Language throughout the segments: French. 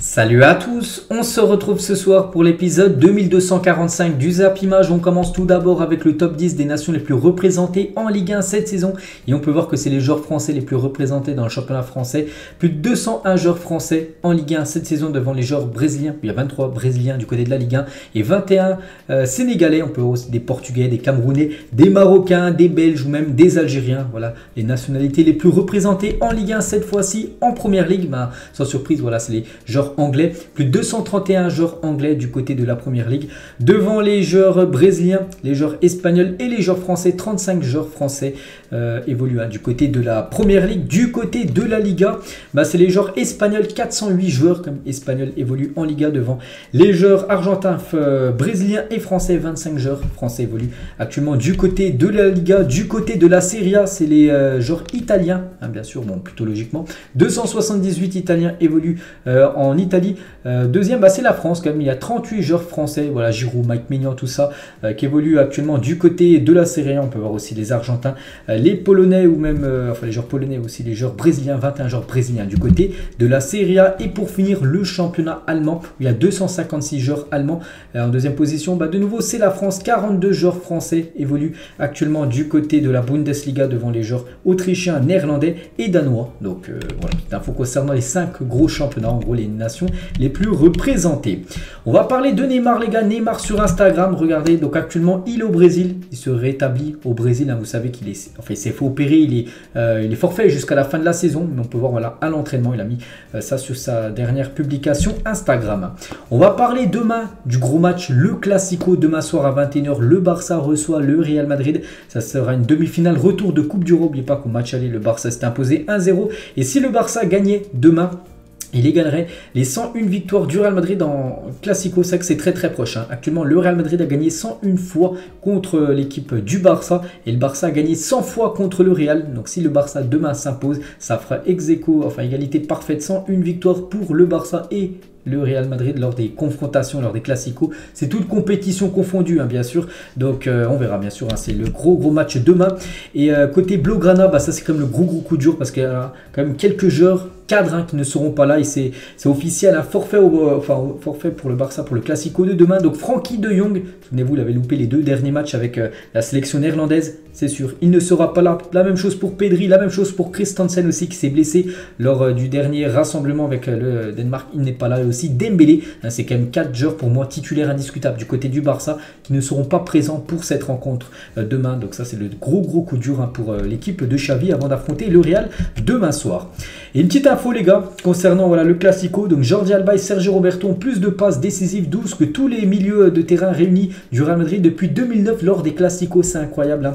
Salut à tous, on se retrouve ce soir pour l'épisode 2245 du Zap Image. On commence tout d'abord avec le top 10 des nations les plus représentées en Ligue 1 cette saison. Et on peut voir que c'est les joueurs français les plus représentés dans le championnat français. Plus de 201 joueurs français en Ligue 1 cette saison devant les joueurs brésiliens. Il y a 23 brésiliens du côté de la Ligue 1 et 21 sénégalais. On peut voir aussi des portugais, des camerounais, des marocains, des belges ou même des algériens. Voilà les nationalités les plus représentées en Ligue 1 cette fois-ci en première ligue. Sans surprise, voilà, c'est les joueurs anglais, plus de 231 joueurs anglais du côté de la première ligue, devant les joueurs brésiliens, les joueurs espagnols et les joueurs français. 35 joueurs français évoluent du côté de la première ligue. Du côté de la Liga, c'est les joueurs espagnols, 408 joueurs comme espagnols évoluent en Liga devant les joueurs argentins, brésiliens et français. 25 joueurs français évoluent actuellement du côté de la Liga. Du côté de la Serie A, c'est les joueurs italiens, bien sûr, plutôt logiquement. 278 italiens évoluent en Italie. Deuxième, c'est la France quand même. Il y a 38 joueurs français. Voilà, Giroud, Mike Maignan, tout ça qui évolue actuellement du côté de la Serie A. On peut voir aussi les Argentins, les Polonais ou même les joueurs polonais aussi, les joueurs brésiliens. 21 joueurs brésiliens du côté de la Serie A. Et pour finir, le championnat allemand où il y a 256 joueurs allemands. En deuxième position, de nouveau, c'est la France. 42 joueurs français évoluent actuellement du côté de la Bundesliga devant les joueurs autrichiens, néerlandais et danois. Donc voilà, petite info concernant les 5 gros championnats, en gros les nations les plus représentées. On va parler de Neymar, les gars. Neymar sur Instagram, regardez, donc actuellement il est au Brésil, il se rétablit au Brésil, vous savez qu'il est, il s'est fait opérer, il est forfait jusqu'à la fin de la saison, mais on peut voir, voilà, à l'entraînement, il a mis ça sur sa dernière publication Instagram. On va parler demain du gros match, le Classico, demain soir à 21h, le Barça reçoit le Real Madrid, ça sera une demi-finale, retour de Coupe d'Europe. N'oubliez pas qu'au match aller, le Barça s'est imposé 1-0, et si le Barça gagnait demain, il égalerait les 101 victoires du Real Madrid en Classico. C'est que c'est très très proche. Actuellement, le Real Madrid a gagné 101 fois contre l'équipe du Barça. Et le Barça a gagné 100 fois contre le Real. Donc si le Barça demain s'impose, ça fera ex-aequo, égalité parfaite. 101 victoires pour le Barça et le Real Madrid lors des confrontations, lors des classicos. C'est toute compétition confondue, bien sûr. Donc on verra, bien sûr. C'est le gros match demain. Et côté Blaugrana, ça c'est quand même le gros coup dur parce qu'il y a quand même quelques joueurs cadres qui ne seront pas là. Et c'est officiel, forfait pour le Barça pour le Classico de demain. Donc Frenkie de Jong, souvenez-vous, il avait loupé les 2 derniers matchs avec la sélection néerlandaise. C'est sûr, il ne sera pas là. La même chose pour Pedri, la même chose pour Christensen aussi qui s'est blessé lors du dernier rassemblement avec le Danemark. Il n'est pas là. Et aussi Dembélé, c'est quand même 4 joueurs pour moi titulaires indiscutables du côté du Barça qui ne seront pas présents pour cette rencontre demain. Donc ça c'est le gros coup dur pour l'équipe de Xavi avant d'affronter le Real demain soir. Et une petite info, les gars, concernant le Classico. Donc Jordi Alba et Sergio Roberto ont plus de passes décisives, 12 que tous les milieux de terrain réunis du Real Madrid depuis 2009 lors des Classicos. C'est incroyable,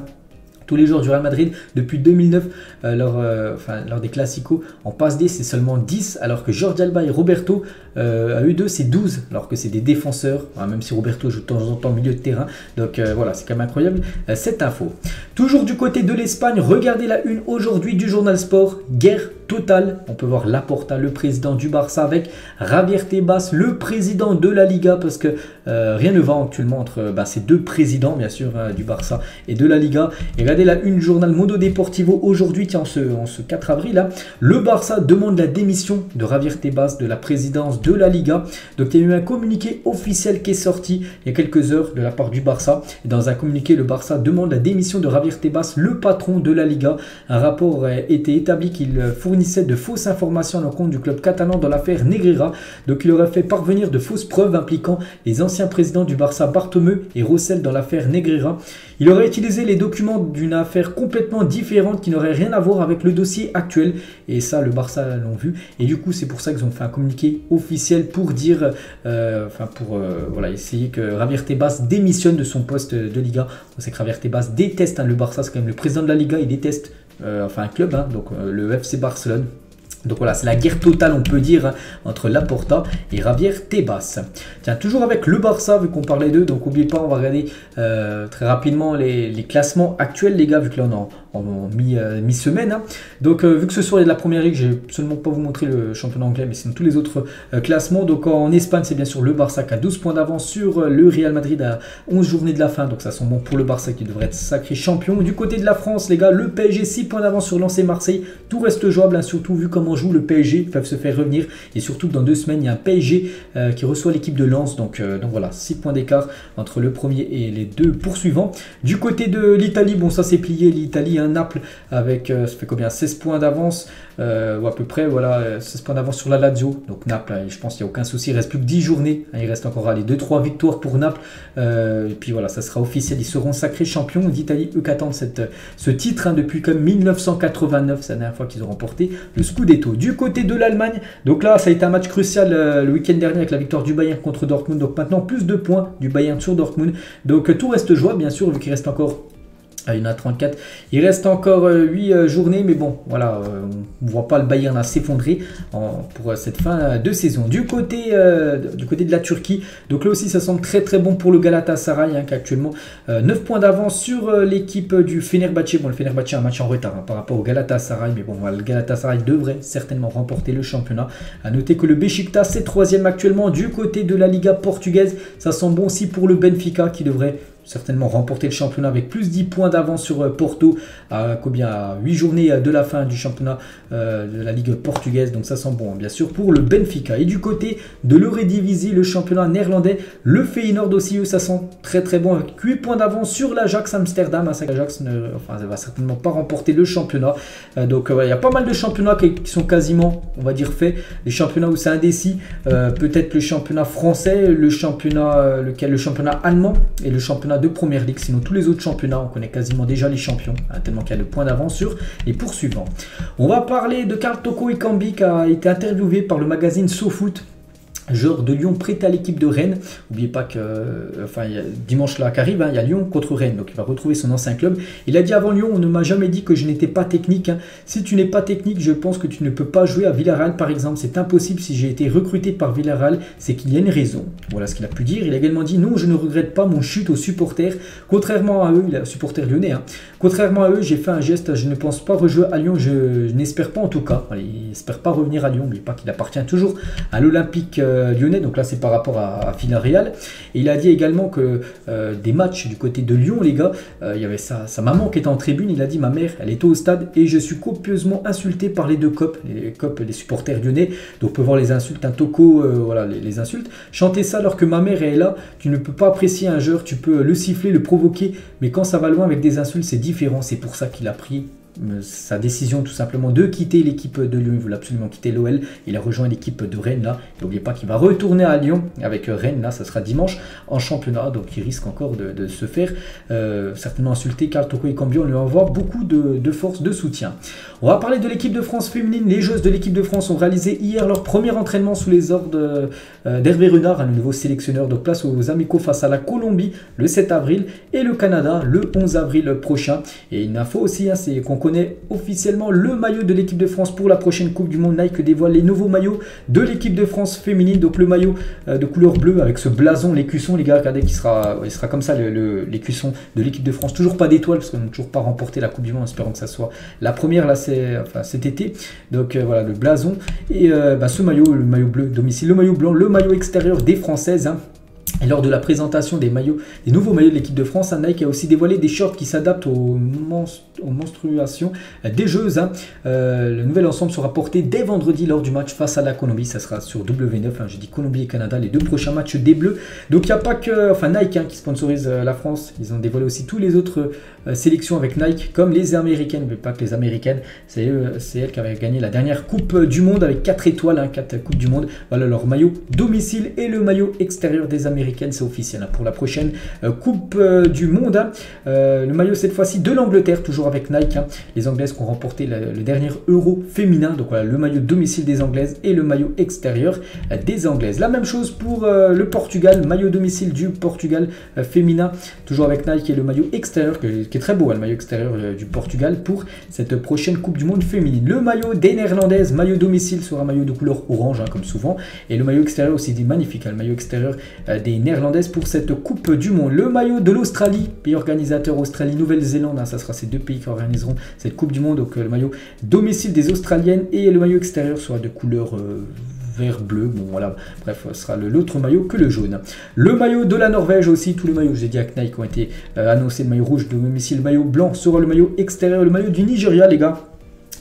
Tous les joueurs du Real Madrid depuis 2009 lors des Classicos en passe D, c'est seulement 10, alors que Jordi Alba et Roberto à eux deux c'est 12, alors que c'est des défenseurs, même si Roberto joue de temps en temps au milieu de terrain. Donc voilà, c'est quand même incroyable cette info. Toujours du côté de l'Espagne, regardez la une aujourd'hui du journal Sport, guerre totale. On peut voir Laporta, le président du Barça, avec Javier Tebas, le président de la Liga, parce que rien ne va actuellement entre ces deux présidents, bien sûr, du Barça et de la Liga. Et regardez la une journal Mundo Deportivo aujourd'hui, en ce 4 avril, le Barça demande la démission de Javier Tebas de la présidence de la Liga. Donc il y a eu un communiqué officiel qui est sorti il y a quelques heures de la part du Barça. Et dans un communiqué, le Barça demande la démission de Javier Tebas, le patron de la Liga. Un rapport a été établi qu'il fournissait de fausses informations à l'encontre du club catalan dans l'affaire Negreira. Donc il aurait fait parvenir de fausses preuves impliquant les anciens présidents du Barça, Bartomeu et Rossell, dans l'affaire Negreira. Il aurait utilisé les documents d'une affaire complètement différente qui n'aurait rien à voir avec le dossier actuel. Et ça, le Barça l'ont vu. Et du coup, c'est pour ça qu'ils ont fait un communiqué officiel pour dire, essayer que Javier Tebas démissionne de son poste de Liga. On sait que Javier Tebas déteste le Barça, c'est quand même le président de la Liga, il déteste un club, donc le FC Barcelone. Donc voilà, c'est la guerre totale, on peut dire, entre Laporta et Javier Tebas. Tiens, toujours avec le Barça, vu qu'on parlait d'eux, donc n'oubliez pas, on va regarder très rapidement les classements actuels, les gars, vu que là on est en mi-semaine. Donc vu que ce soir il y a de la première ligue, je vais absolument pas vous montrer le championnat anglais, mais sinon tous les autres classements. Donc en Espagne, c'est bien sûr le Barça qui a 12 points d'avance sur le Real Madrid à 11 journées de la fin. Donc ça sent bon pour le Barça qui devrait être sacré champion. Du côté de la France, les gars, le PSG 6 points d'avance sur Lens et Marseille. Tout reste jouable, surtout vu comment comment joue le PSG, ils peuvent se faire revenir. Et surtout que dans 2 semaines, il y a un PSG qui reçoit l'équipe de Lens. Donc voilà, 6 points d'écart entre le premier et les 2 poursuivants. Du côté de l'Italie, bon ça c'est plié, l'Italie, Naples avec, ça fait combien, 16 points d'avance, ou à peu près, voilà, 16 points d'avance sur la Lazio. Donc Naples, je pense qu'il n'y a aucun souci, il reste plus que 10 journées. Il reste encore les 2-3 victoires pour Naples. Et puis voilà, ça sera officiel, ils seront sacrés champions d'Italie, eux qui attendent ce titre depuis comme 1989, c'est la dernière fois qu'ils ont remporté le Scudetto. Du côté de l'Allemagne, donc là ça a été un match crucial le week-end dernier avec la victoire du Bayern contre Dortmund. Donc maintenant plus de points du Bayern sur Dortmund. Donc tout reste jouable bien sûr, vu qu'il reste encore... Il y en a 34. Il reste encore 8 journées, mais bon, voilà, on ne voit pas le Bayern s'effondrer pour cette fin de saison. Du côté de la Turquie, donc là aussi, ça semble très très bon pour le Galatasaray, qui a actuellement 9 points d'avance sur l'équipe du Fenerbahçe. Bon, le Fenerbahçe a un match en retard par rapport au Galatasaray, mais bon, voilà, le Galatasaray devrait certainement remporter le championnat. À noter que le Beşiktaş est 3e actuellement. Du côté de la Liga portugaise, ça sent bon aussi pour le Benfica qui devrait certainement remporter le championnat avec plus 10 points d'avance sur Porto à 8 journées de la fin du championnat de la Ligue portugaise. Donc ça sent bon, bien sûr, pour le Benfica. Et du côté de l'Eredivisie, le championnat néerlandais, le Feyenoord aussi, eux, ça sent très très bon avec 8 points d'avance sur l'Ajax Amsterdam. L'Ajax ne va certainement pas remporter le championnat. Donc il y a pas mal de championnats qui sont quasiment, on va dire, faits. Les championnats où c'est indécis, peut-être le championnat français, le championnat allemand et le championnat de Première Ligue. Sinon tous les autres championnats, on connaît quasiment déjà les champions, tellement qu'il y a le point d'avance sur les poursuivants. On va parler de Karl Toko Ekambi qui a été interviewé par le magazine SoFoot. Joueur de Lyon prêté à l'équipe de Rennes. N'oubliez pas que dimanche là qui arrive, il y a Lyon contre Rennes, donc il va retrouver son ancien club. Il a dit avant Lyon, on ne m'a jamais dit que je n'étais pas technique. Si tu n'es pas technique, je pense que tu ne peux pas jouer à Villarreal par exemple. C'est impossible. Si j'ai été recruté par Villarreal, c'est qu'il y a une raison. Voilà ce qu'il a pu dire. Il a également dit non, je ne regrette pas mon chute aux supporters. Contrairement à eux, il est supporter lyonnais. Contrairement à eux, j'ai fait un geste. Je ne pense pas rejouer à Lyon. Je n'espère pas en tout cas. Il n'espère pas revenir à Lyon. N'oubliez pas qu'il appartient toujours à l'Olympique lyonnais, donc là c'est par rapport à Villarreal. Et il a dit également que des matchs du côté de Lyon, les gars, il y avait sa maman qui était en tribune. Il a dit ma mère, elle était au stade et je suis copieusement insulté par les deux copes, les supporters lyonnais. Donc on peut voir les insultes, un Toko, voilà les insultes. Chanter ça alors que ma mère est là, tu ne peux pas apprécier un joueur, tu peux le siffler, le provoquer, mais quand ça va loin avec des insultes, c'est différent. C'est pour ça qu'il a pris sa décision tout simplement de quitter l'équipe de Lyon. Il voulait absolument quitter l'OL. Il a rejoint l'équipe de Rennes là. N'oubliez pas qu'il va retourner à Lyon avec Rennes là. Ça sera dimanche en championnat. Donc il risque encore de se faire certainement insulter. Karl Toko Ekambi, on lui envoie beaucoup de force, de soutien. On va parler de l'équipe de France féminine. Les joueuses de l'équipe de France ont réalisé hier leur premier entraînement sous les ordres d'Hervé Renard, le nouveau sélectionneur. Donc place aux amicaux face à la Colombie le 7 avril et le Canada le 11 avril prochain. Et une info aussi, c'est qu'on connaît officiellement le maillot de l'équipe de France pour la prochaine Coupe du Monde. Nike dévoile les nouveaux maillots de l'équipe de France féminine. Donc le maillot de couleur bleue avec ce blason, l'écusson, les gars, regardez, il sera comme ça l'écusson de l'équipe de France. Toujours pas d'étoile parce qu'on n'a toujours pas remporté la Coupe du Monde. Espérons que ça soit la première là, cet été. Donc voilà le blason et ce maillot, le maillot bleu domicile, le maillot blanc, le maillot extérieur des Françaises. Et lors de la présentation des nouveaux maillots de l'équipe de France, Nike a aussi dévoilé des shorts qui s'adaptent aux menstruations des joueuses. Le nouvel ensemble sera porté dès vendredi lors du match face à la Colombie. Ça sera sur W9. Je dis Colombie et Canada, les deux prochains matchs des Bleus. Donc il n'y a pas que Nike qui sponsorise la France. Ils ont dévoilé aussi tous les autres sélections avec Nike, comme les Américaines. Mais pas que les Américaines. C'est elles qui avaient gagné la dernière Coupe du Monde avec 4 étoiles, 4 Coupes du Monde. Voilà leur maillot domicile et le maillot extérieur des Américaines. C'est officiel pour la prochaine Coupe du Monde. Le maillot cette fois-ci de l'Angleterre, toujours avec Nike. Les Anglaises qui ont remporté le dernier Euro féminin. Donc voilà, le maillot domicile des Anglaises et le maillot extérieur des Anglaises. La même chose pour le Portugal, maillot domicile du Portugal féminin, toujours avec Nike et le maillot extérieur qui est très beau, le maillot extérieur du Portugal pour cette prochaine Coupe du Monde féminine. Le maillot des Néerlandaises, maillot domicile sera un maillot de couleur orange comme souvent, et le maillot extérieur aussi dit magnifique, le maillot extérieur des Néerlandaises pour cette Coupe du Monde. Le maillot de l'Australie, pays organisateur Australie, Nouvelle-Zélande, ça sera ces deux pays qui organiseront cette Coupe du Monde. Donc le maillot domicile des Australiennes et le maillot extérieur sera de couleur vert-bleu. Bon voilà, bref, ce sera l'autre maillot que le jaune. Le maillot de la Norvège aussi, tous les maillots, j'ai dit à Nike, ont été annoncés. Le maillot rouge de domicile, le maillot blanc sera le maillot extérieur. Le maillot du Nigeria, les gars,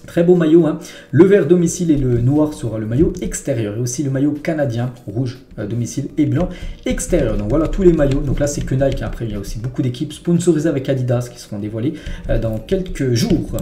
Très beau maillot, hein. Le vert domicile et le noir sera le maillot extérieur. Et aussi le maillot canadien, rouge domicile et blanc extérieur. Donc voilà tous les maillots. Donc là c'est que Nike. Après il y a aussi beaucoup d'équipes sponsorisées avec Adidas qui seront dévoilées dans quelques jours.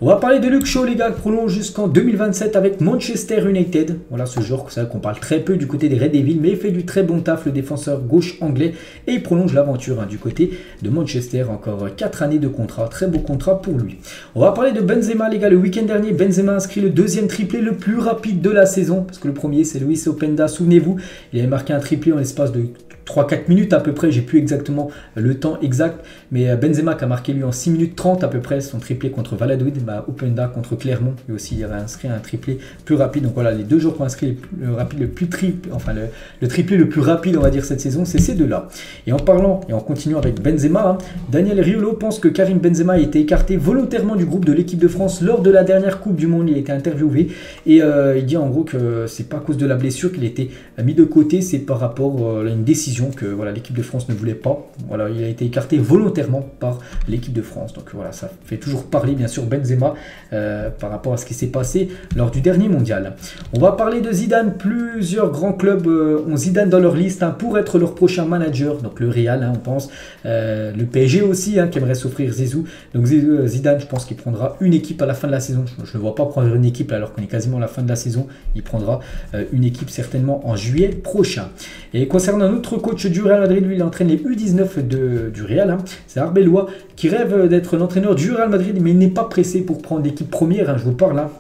On va parler de Luke Shaw, les gars, qui prolonge jusqu'en 2027 avec Manchester United. Voilà ce joueur, c'est vrai qu'on parle très peu du côté des Red Devils, mais il fait du très bon taf, le défenseur gauche anglais, et il prolonge l'aventure du côté de Manchester. Encore 4 années de contrat, très beau contrat pour lui. On va parler de Benzema, les gars. Le week-end dernier, Benzema a inscrit le deuxième triplé le plus rapide de la saison, parce que le premier c'est Luis Openda, souvenez-vous, il avait marqué un triplé en l'espace de 3-4 minutes à peu près, j'ai plus exactement le temps exact, mais Benzema qui a marqué lui en 6 minutes 30 à peu près son triplé contre Valladolid, Openda contre Clermont, et aussi il avait inscrit un triplé plus rapide. Donc voilà, les deux joueurs qui ont inscrit le triplé le plus rapide, on va dire, cette saison, c'est ces deux-là. Et en parlant, et en continuant avec Benzema, Daniel Riolo pense que Karim Benzema a été écarté volontairement du groupe de l'équipe de France lors de la dernière Coupe du Monde. Il a été interviewé et il dit en gros que c'est pas à cause de la blessure qu'il a été mis de côté, c'est par rapport à une décision que voilà, l'équipe de France ne voulait pas. Voilà, il a été écarté volontairement par l'équipe de France. Donc voilà, ça fait toujours parler bien sûr Benzema par rapport à ce qui s'est passé lors du dernier mondial. On va parler de Zidane. Plusieurs grands clubs ont Zidane dans leur liste pour être leur prochain manager. Donc le Real, on pense. Le PSG aussi qui aimerait s'offrir Zizou. Donc Zidane, je pense qu'il prendra une équipe à la fin de la saison. Je ne le vois pas prendre une équipe alors qu'on est quasiment à la fin de la saison. Il prendra une équipe certainement en juillet prochain. Et concernant un autre coach du Real Madrid, lui il entraîne les U19 du Real, c'est Arbeloa qui rêve d'être l'entraîneur du Real Madrid, mais il n'est pas pressé pour prendre l'équipe première, je vous parle là.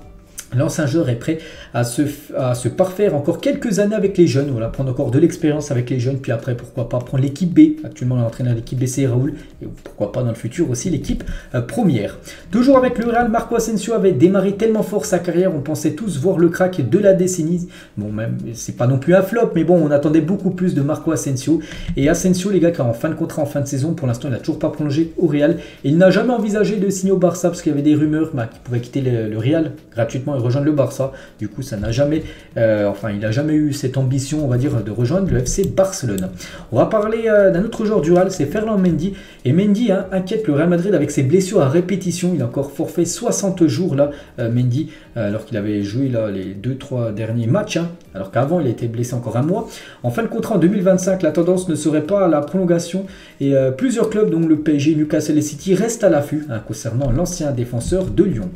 L'ancien joueur est prêt à se parfaire encore quelques années avec les jeunes, voilà, prendre encore de l'expérience avec les jeunes, puis après pourquoi pas prendre l'équipe B. Actuellement l'entraîneur de l'équipe B c'est Raoul, et pourquoi pas dans le futur aussi l'équipe première. Toujours avec le Real, Marco Asensio avait démarré tellement fort sa carrière, on pensait tous voir le crack de la décennie. Bon, même c'est pas non plus un flop, mais bon, on attendait beaucoup plus de Marco Asensio. Et Asensio, les gars, qui est en fin de contrat, en fin de saison, pour l'instant il n'a toujours pas prolongé au Real, et il n'a jamais envisagé de signer au Barça parce qu'il y avait des rumeurs qu'il pouvait quitter le Real gratuitement et rejoindre le Barça. Du coup, ça n'a jamais, il n'a jamais eu cette ambition, on va dire, de rejoindre le FC Barcelone. On va parler d'un autre joueur du Real, c'est Ferland Mendy. Et Mendy inquiète le Real Madrid avec ses blessures à répétition. Il a encore forfait 60 jours là, Mendy, alors qu'il avait joué là les 2-3 derniers matchs. Alors qu'avant, il a été blessé encore un mois. En fin de contrat en 2025, la tendance ne serait pas à la prolongation. Et plusieurs clubs, dont le PSG, Newcastle et City, restent à l'affût concernant l'ancien défenseur de Lyon.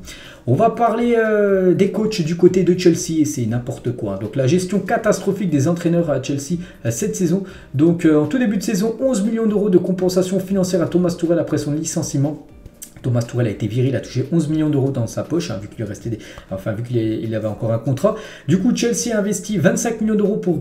On va parler des coachs du côté de Chelsea et c'est n'importe quoi. Donc la gestion catastrophique des entraîneurs à Chelsea cette saison. Donc en tout début de saison, 11 millions d'euros de compensation financière à Thomas Tuchel après son licenciement. Thomas Tuchel a été viré, il a touché 11 millions d'euros dans sa poche, vu qu'il restait vu qu'il avait encore un contrat. Du coup, Chelsea a investi 25 millions d'euros pour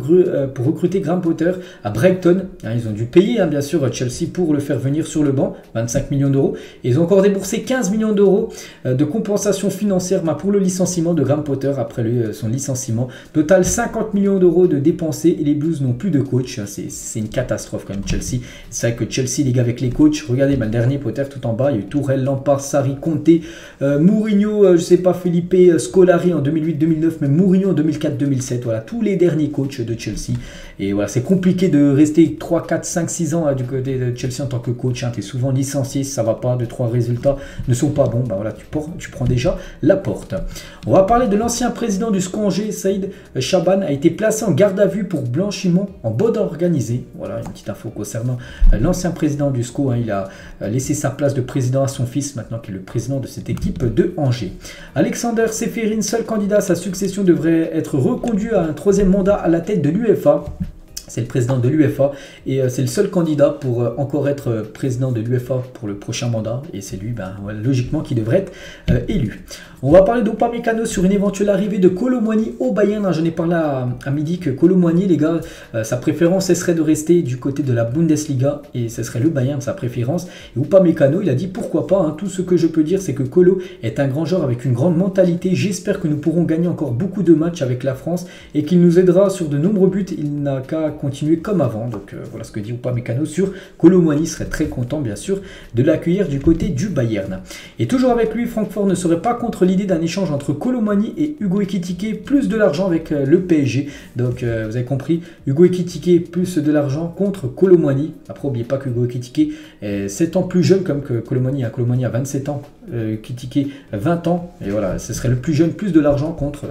recruter Graham Potter à Brighton. Ils ont dû payer, bien sûr, Chelsea pour le faire venir sur le banc, 25 millions d'euros. Et ils ont encore déboursé 15 millions d'euros de compensation financière pour le licenciement de Graham Potter après son licenciement. Total 50 millions d'euros de dépensés et les Blues n'ont plus de coach. C'est une catastrophe quand même, Chelsea. C'est vrai que Chelsea, les gars, avec les coachs, regardez, le dernier Potter tout en bas, il y a eu Tourelle, Lampard, Sarri, Conte, Mourinho, je sais pas, Felipe Scolari en 2008-2009, mais Mourinho en 2004-2007. Voilà, tous les derniers coachs de Chelsea. Et voilà, c'est compliqué de rester 3, 4, 5, 6 ans du côté de Chelsea en tant que coach. Tu es souvent licencié si ça va pas, 2-3 résultats ne sont pas bons. Voilà, tu prends déjà la porte. On va parler de l'ancien président du SCO Angers, Saïd Chaban, a été placé en garde à vue pour blanchiment en bande organisée. Voilà, une petite info concernant l'ancien président du SCO. Il a laissé sa place de président à son fils, maintenant qui est le président de cette équipe de Angers. Alexander Seferin, seul candidat à sa succession, devrait être reconduit à un 3e mandat à la tête de l'UEFA. C'est le président de l'UEFA et c'est le seul candidat pour encore être président de l'UEFA pour le prochain mandat. Et c'est lui, logiquement, qui devrait être élu. On va parler d'Upamecano sur une éventuelle arrivée de Kolo Muani au Bayern. J'en ai parlé à midi que Kolo Muani, les gars, sa préférence, ce serait de rester du côté de la Bundesliga et ce serait le Bayern, sa préférence. Et Upamecano, il a dit pourquoi pas. Tout ce que je peux dire, c'est que Kolo est un grand joueur avec une grande mentalité. J'espère que nous pourrons gagner encore beaucoup de matchs avec la France et qu'il nous aidera sur de nombreux buts. Il n'a qu'à continuer comme avant. Donc voilà ce que dit Upamecano sur Kolo Muani, serait très content bien sûr de l'accueillir du côté du Bayern. Et toujours avec lui, Francfort ne serait pas contre l'idée d'un échange entre Kolo Muani et Hugo Ekitike, plus de l'argent avec le PSG. Donc vous avez compris, Hugo Ekitike plus de l'argent contre Kolo Muani. Après n'oubliez pas que Hugo Ekitike est 7 ans plus jeune comme que Kolo Muani. Kolo Muani a 27 ans, Ekitike 20 ans. Et voilà, ce serait le plus jeune, plus de l'argent contre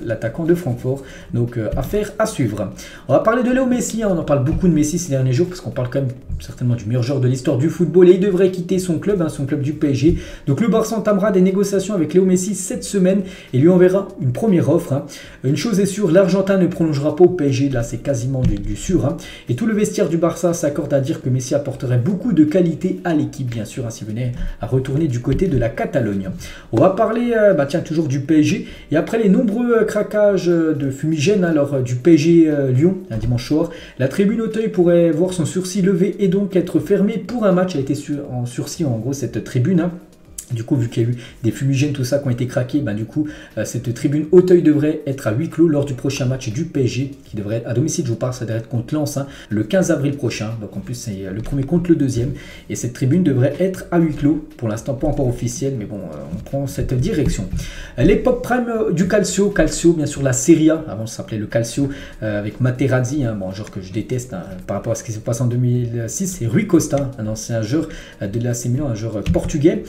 l'attaquant de Francfort. Donc affaire à suivre. On va parler de Léo Messi, hein. On en parle beaucoup de Messi ces derniers jours parce qu'on parle quand même certainement du meilleur joueur de l'histoire du football et il devrait quitter son club, hein, son club du PSG. Donc le Barça entamera des négociations avec Léo Messi cette semaine et lui enverra une première offre. Hein. Une chose est sûre, l'Argentin ne prolongera pas au PSG, là c'est quasiment du sûr. Hein. Et tout le vestiaire du Barça s'accorde à dire que Messi apporterait beaucoup de qualité à l'équipe, bien sûr, hein, s'il venait à retourner du côté de la Catalogne. On va parler toujours du PSG et après les nombreux craquages de fumigène hein, lors du PSG Lyon un dimanche soir, la tribune Auteuil pourrait voir son sursis levé et donc être fermée pour un match. Elle était en sursis en gros cette tribune. Hein. Du coup, vu qu'il y a eu des fumigènes, tout ça qui ont été craqués, du coup, cette tribune Auteuil devrait être à huis clos lors du prochain match du PSG, qui devrait être à domicile, je vous parle, ça devrait être contre Lens, hein, le 15 avril prochain. Donc en plus, c'est le premier contre le deuxième. Et cette tribune devrait être à huis clos. Pour l'instant, pas encore officiel, mais bon, on prend cette direction. L'époque prime du Calcio, bien sûr, la Serie A. Avant, ça s'appelait le Calcio, avec Materazzi, hein, un joueur que je déteste hein, par rapport à ce qui s'est passé en 2006. Et Rui Costa, un ancien joueur de l'AC Milan, un joueur portugais.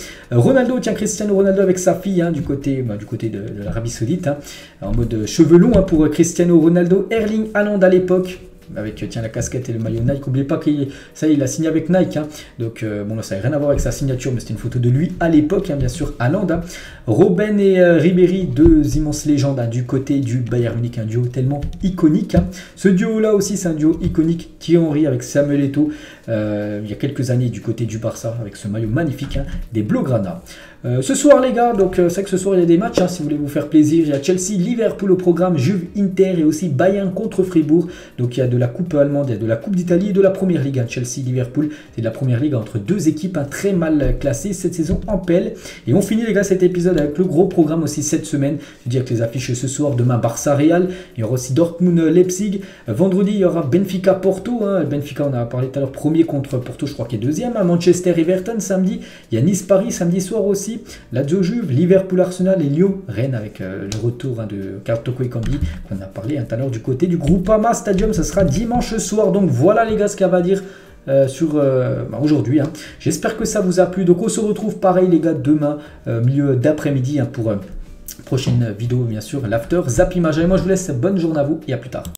Ronaldo, tiens, Cristiano Ronaldo avec sa fille hein, du côté de l'Arabie Saoudite, hein, en mode cheveux longs hein, pour Cristiano Ronaldo. Erling Haaland à l'époque, avec la casquette et le maillot Nike. N'oubliez pas qu'il a signé avec Nike. Hein. Donc bon, là, ça n'a rien à voir avec sa signature, mais c'était une photo de lui à l'époque, hein, bien sûr, Haaland. Hein. Robben et Ribéry, deux immenses légendes hein, du côté du Bayern Munich, un duo tellement iconique. Hein. Ce duo-là aussi, c'est un duo iconique. Thierry Henry avec Samuel Eto'o, il y a quelques années du côté du Barça, avec ce maillot magnifique hein, des Blaugrana. Ce soir les gars, donc c'est vrai que ce soir il y a des matchs hein, si vous voulez vous faire plaisir. Il y a Chelsea, Liverpool au programme, Juve, Inter et aussi Bayern contre Fribourg. Donc il y a de la coupe allemande, il y a de la coupe d'Italie et de la première ligue. Hein. Chelsea, Liverpool, c'est de la première ligue entre deux équipes hein, très mal classées cette saison en PL. Et on finit les gars cet épisode avec le gros programme aussi cette semaine. Je dis avec les affiches ce soir, demain Barça Real, il y aura aussi Dortmund Leipzig. Vendredi il y aura Benfica Porto. Hein. Benfica on a parlé tout à l'heure, premier contre Porto, je crois qu'il est deuxième. Hein. Manchester Everton samedi, il y a Nice Paris samedi soir aussi. Lazio Juve, Liverpool Arsenal et Lyon Rennes avec le retour hein, de Toko Ekambi qu'on a parlé tout à l'heure du côté du Groupama Stadium. Ça sera dimanche soir. Donc voilà les gars ce qu'il y a à dire sur aujourd'hui. Hein. J'espère que ça vous a plu. Donc on se retrouve pareil les gars demain milieu d'après-midi hein, pour prochaine vidéo bien sûr l'after Zap Image. Et moi je vous laisse, bonne journée à vous et à plus tard.